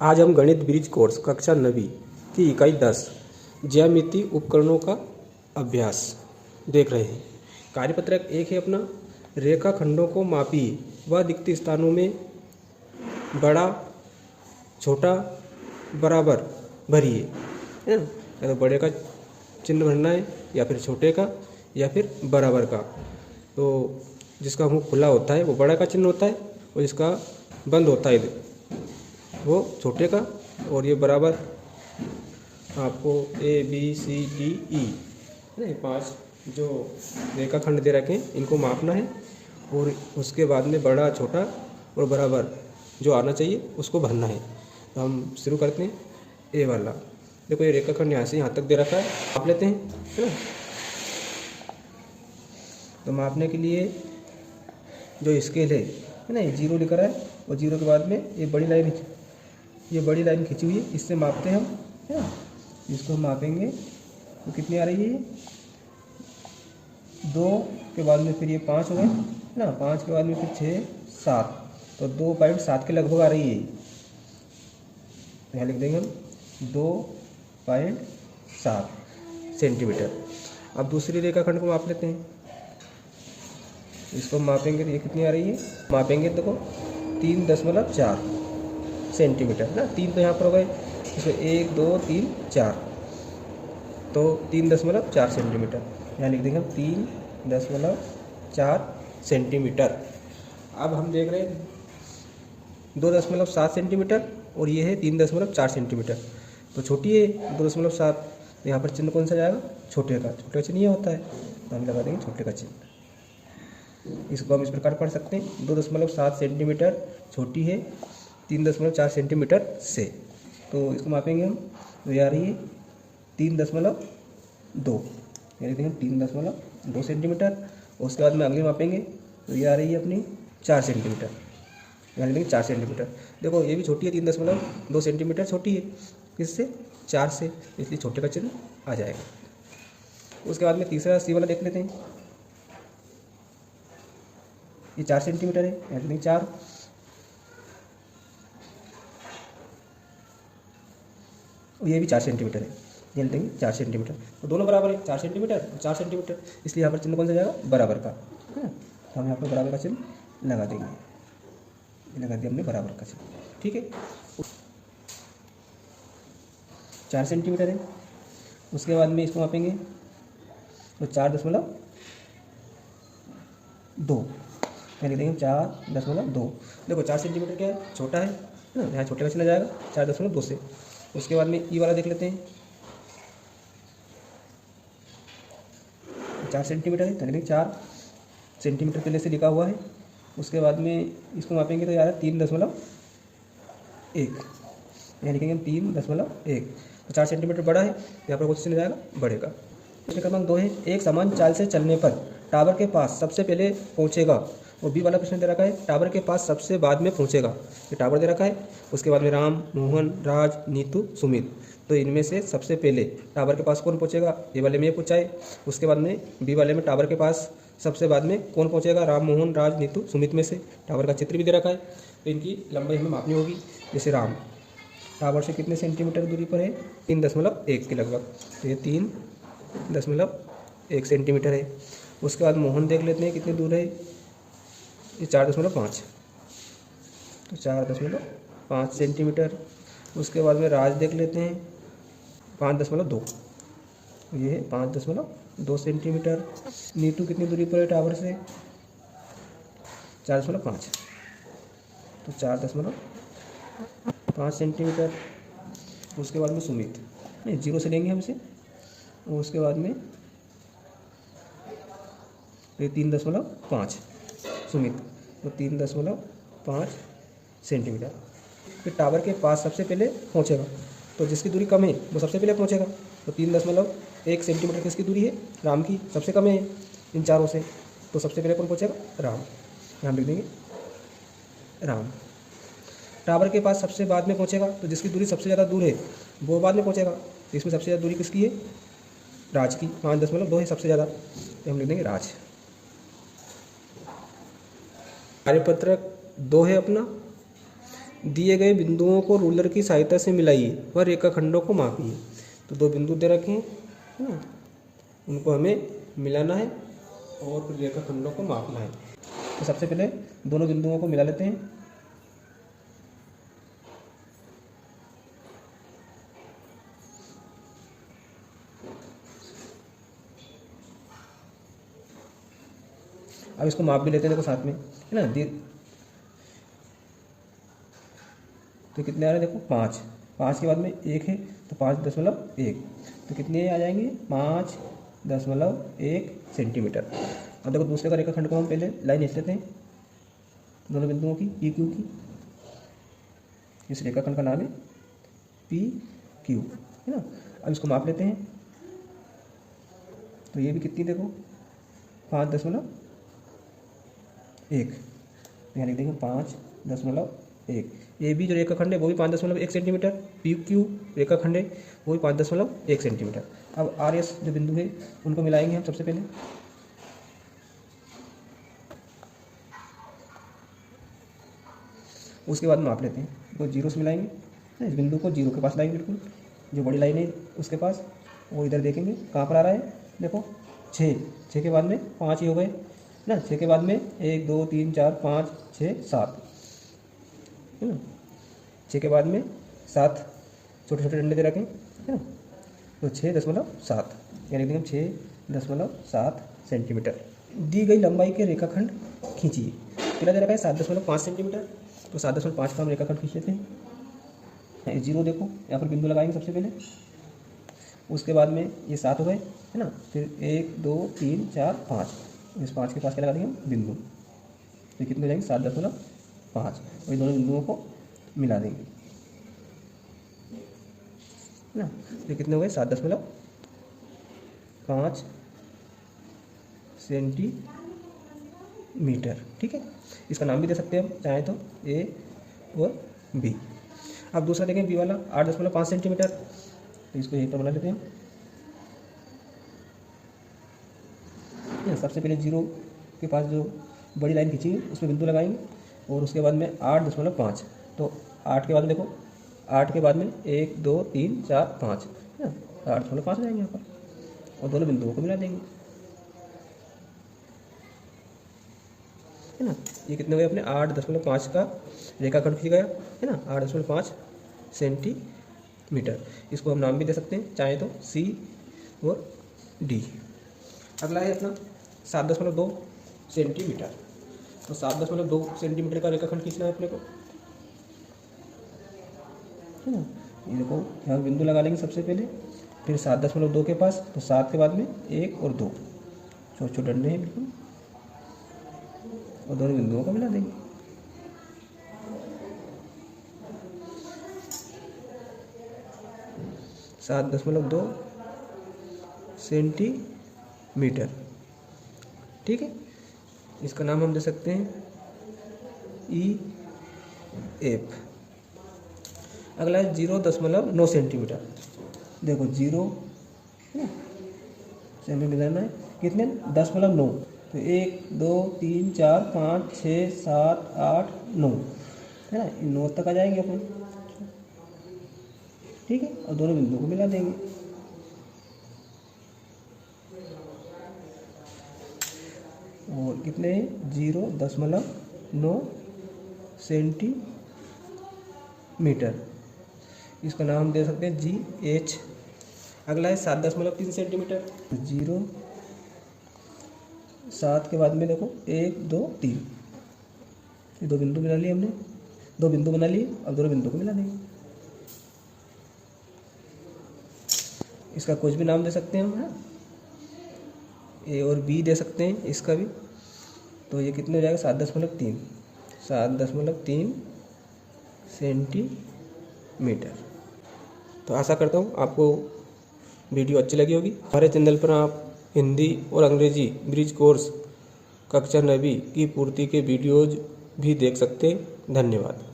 आज हम गणित ब्रिज कोर्स कक्षा 9वीं की इकाई 10 ज्यामितीय उपकरणों का अभ्यास देख रहे हैं। कार्यपत्रक 1 है अपना, रेखाखंडों को मापिए व रिक्त स्थानों में बड़ा छोटा बराबर भरिए, है ना। या तो बड़े का चिन्ह भरना है या फिर छोटे का या फिर बराबर का। तो जिसका मुंह खुला होता है वो बड़ा का चिन्ह होता है और जिसका बंद होता है वो छोटे का। और ये बराबर आपको ABCDE नहीं 5 जो रेखाखंड दे रखे हैं इनको मापना है और उसके बाद में बड़ा छोटा और बराबर जो आना चाहिए उसको भरना है। तो हम शुरू करते हैं। ए वाला देखो, ये रेखाखंड यहाँ से यहाँ तक दे रखा है, माप लेते हैं, है ना। तो मापने के लिए जो स्केल है ना, ये 0 लिखा रहा है और 0 के बाद में ये बड़ी लाइन खींची हुई है, इससे मापते हैं हम, है ना। इसको हम मापेंगे तो कितनी आ रही है, 2 के बाद में फिर ये 5 हो गए, है ना। 5 के बाद में फिर 6 7, तो 2.7 के लगभग आ रही है। यहाँ लिख देंगे हम 2.7 सेंटीमीटर। अब दूसरी रेखाखंड को माप लेते हैं। इसको मापेंगे तो ये कितनी आ रही है, मापेंगे देखो 3.4 सेंटीमीटर ना। 3 तो यहाँ पर हो गए, इसमें 1 2 3 4, तो 3.4 सेंटीमीटर। यहाँ लिख देंगे हम 3.4 सेंटीमीटर। अब हम देख रहे हैं 2.7 सेंटीमीटर और ये है 3.4 सेंटीमीटर। तो छोटी है 2.7, तो यहाँ पर चिन्ह कौन सा जाएगा, छोटे का चिन्ह ये होता है, तो हम लगा देंगे छोटे का चिन्ह। इसको हम इस प्रकार पढ़ सकते हैं, 2.7 सेंटीमीटर छोटी है 3.4 सेंटीमीटर से। तो इसको मापेंगे हम, तो ये आ रही है 3.2, यानी देखें 3.2 सेंटीमीटर। और उसके बाद में अगले मापेंगे तो ये आ रही है अपनी 4 सेंटीमीटर, यानी देखें 4 सेंटीमीटर। देखो ये भी छोटी है, 3.2 सेंटीमीटर छोटी है, किससे, 4 से, इसलिए छोटे का चिन्ह आ जाएगा। उसके बाद में तीसरा सी वाला देख लेते हैं। ये 4 सेंटीमीटर है, यानी देखें 4, और ये भी 4 सेंटीमीटर है, यानी देखेंगे 4 सेंटीमीटर। तो दोनों बराबर है, 4 सेंटीमीटर और 4 सेंटीमीटर, इसलिए यहाँ पर चिन्ह कौन सा जाएगा, बराबर का, है ना। तो हम यहाँ पर बराबर का चिन्ह लगा देंगे, लगा दिया हमने बराबर का चिन्ह, ठीक है। 4 सेंटीमीटर है। उसके बाद में इसको मापेंगे तो 4.2, यानी देखेंगे 4.2। देखो 4 सेंटीमीटर क्या है, छोटा है ना, यहाँ छोटे का चिन्ह जाएगा 4.2 से। उसके बाद में ई वाला देख लेते हैं, 4 सेंटीमीटर है, तो देखेंगे 4 सेंटीमीटर पहले से लिखा हुआ है। उसके बाद में इसको मापेंगे तो यार 3.1, यानी लिखेंगे हम 3.1। तो 4 सेंटीमीटर बड़ा है, यहाँ पर क्वेश्चन जाएगा बड़े का। प्रश्न क्रमांक 2 है, एक समान चाल से चलने पर टावर के पास सबसे पहले पहुँचेगा। और बी वाला प्रश्न दे रखा है, टावर के पास सबसे बाद में पहुँचेगा। ये टावर दे रखा है, उसके बाद में राम, मोहन, राज, नीतू, सुमित। तो इनमें से सबसे पहले टावर के पास कौन पहुँचेगा, ए वाले में ये पूछा है। उसके बाद में बी वाले में टावर के पास सबसे बाद में कौन पहुँचेगा, राम, मोहन, राज, नीतू, सुमित में से। टावर का चित्र भी दे रखा है, तो इनकी लंबाई हमें मापनी होगी। जैसे राम टावर से कितने सेंटीमीटर दूरी पर है, 3.1 के लगभग, तो ये 3.1 सेंटीमीटर है। उसके बाद मोहन देख लेते हैं कितनी दूर है, ये 4.5, तो 4.5 सेंटीमीटर। उसके बाद में राज देख लेते हैं 5.2, ये है 5.2 सेंटीमीटर। नीतू कितनी दूरी पर है टावर से, 4.5, तो 4.5 सेंटीमीटर। उसके बाद में सुमित, नहीं 0 से लेंगे हमसे, और उसके बाद में 3.5 सुमित, तो 3.5 सेंटीमीटर। फिर टावर के पास सबसे पहले पहुंचेगा, तो जिसकी दूरी कम है वो सबसे पहले पहुंचेगा। तो 3.1 सेंटीमीटर किसकी दूरी है, राम की, सबसे कम है इन चारों से, तो सबसे पहले कौन पहुंचेगा, राम। यहाँ लिख देंगे राम। टावर के पास सबसे बाद में पहुंचेगा, तो जिसकी दूरी सबसे ज़्यादा दूर है वो बाद में पहुंचेगा। तो इसमें सबसे ज़्यादा दूरी किसकी है, राज की, 5.2 है सबसे ज़्यादा, तो हम लिख देंगे राज। कार्यपत्रक 2 है अपना, दिए गए बिंदुओं को रूलर की सहायता से मिलाइए व रेखाखंडों को मापिए। तो दो बिंदु दे रखे हैं, है ना, उनको हमें मिलाना है और फिर रेखाखंडों को मापना है। तो सबसे पहले दोनों बिंदुओं को मिला लेते हैं। अब इसको माप भी लेते हैं, देखो साथ में, है ना। तो कितने आ रहे हैं, देखो 5, 5 के बाद में 1 है तो 5.1, तो कितने आ जाएंगे 5.1 सेंटीमीटर। अब देखो दूसरे का रेखाखंड को हम पहले लाइन खींच लेते हैं दोनों बिंदुओं की पी क्यू की। इस रेखाखंड का नाम है पी क्यू, है ना। अब इसको माप लेते हैं। तो ये भी कितनी, देखो 5.1, यहाँ लिख देंगे 5.1। ये भी जो रेखाखंड है वो भी 5.1 सेंटीमीटर, पी क्यू रेखाखंड है वो भी 5.1 सेंटीमीटर। अब आर एस जो बिंदु है उनको मिलाएंगे हम सबसे पहले। उसके बाद माप लेते हैं, तो जीरो से मिलाएंगे। इस बिंदु को जीरो के पास लाएंगे, बिल्कुल जो बड़ी लाइन है उसके पास, वो इधर देखेंगे कहाँ पर आ रहा है, देखो 6 के बाद में 5 ही हो गए ना। 6 के बाद में 1 2 3 4 5 6 7, है ना। 6 के बाद में 7 छोटे छोटे डंडे दे रखें, है ना। तो 6.7 यानी कि 6.7 सेंटीमीटर। दी गई लंबाई के रेखाखंड खींचिए। पहला दे रखा है 7.5 सेंटीमीटर, तो 7.5 का हम रेखाखंड खींच लेते हैं। जीरो देखो यहाँ पर बिंदु लगाएंगे सबसे पहले, उसके बाद में ये 7 हो गए, है ना। फिर 1 2 3 4 5, इस 5 के पास क्या लगा देंगे हम बिंदु, तो कितने हो जाएंगे 7.5। और दोनों बिंदुओं को मिला देंगे, है ना। तो कितने हो गए 7.5 सेंटीमीटर, ठीक है। इसका नाम भी दे सकते हैं हम चाहें तो, ए और बी। अब दूसरा देखें बी वाला 8.5 सेंटीमीटर, तो इसको यहीं पर बना लेते हैं। सबसे पहले जीरो के पास जो बड़ी लाइन खींची उसमें बिंदु लगाएंगे और उसके बाद में 8.5, तो 8 के बाद में देखो 8 के बाद में 1 2 3 4 5, है ना। 8.5 हो जाएंगे यहाँ पर, और दोनों बिंदुओं को मिला देंगे, है ना। ये कितने हुए अपने 8.5 का रेखाखंड खींच गया, है ना, 8.5 सेंटीमीटर। इसको हम नाम भी दे सकते हैं चाहे तो सी और डी। अगला है अपना 7.2 सेंटीमीटर, तो 7.2 सेंटीमीटर का रेखाखंड खींचना है अपने को, है ना। ये देखो यहाँ बिंदु लगा लेंगे सबसे पहले, फिर 7.2 के पास, तो 7 के बाद में 1 और 2 छोटे छोटे डंडे हैं बिल्कुल, और दोनों बिंदुओं को मिला देंगे। सात 7.2 सेंटीमीटर, ठीक है। इसका नाम हम दे सकते हैं ई एफ। अगला है 0.9 सेंटीमीटर। देखो 0 से हमें मिलाना है कितने 10.9, तो 1 2 3 4 5 6 7 8 9, है ना। 9 तक आ जाएंगे अपन, ठीक है, और दोनों बिंदुओं को मिला देंगे। और कितने 0.9 सेंटीमीटर। इसका नाम दे सकते हैं जी एच। अगला है 7.3 सेंटीमीटर। 7 के बाद में देखो 1 2 3, ये दो बिंदु बना लिए हमने, दो बिंदु बना लिए, अब दोनों बिंदु को मिला देंगे। इसका कुछ भी नाम दे सकते हैं हम, है, ए और बी दे सकते हैं इसका भी। तो ये कितने हो जाएगा 7.3 सेंटीमीटर। तो आशा करता हूँ आपको वीडियो अच्छी लगी होगी। हमारे चैनल पर आप हिंदी और अंग्रेजी ब्रिज कोर्स कक्षा 9वीं की पूर्ति के वीडियोज भी देख सकते हैं। धन्यवाद।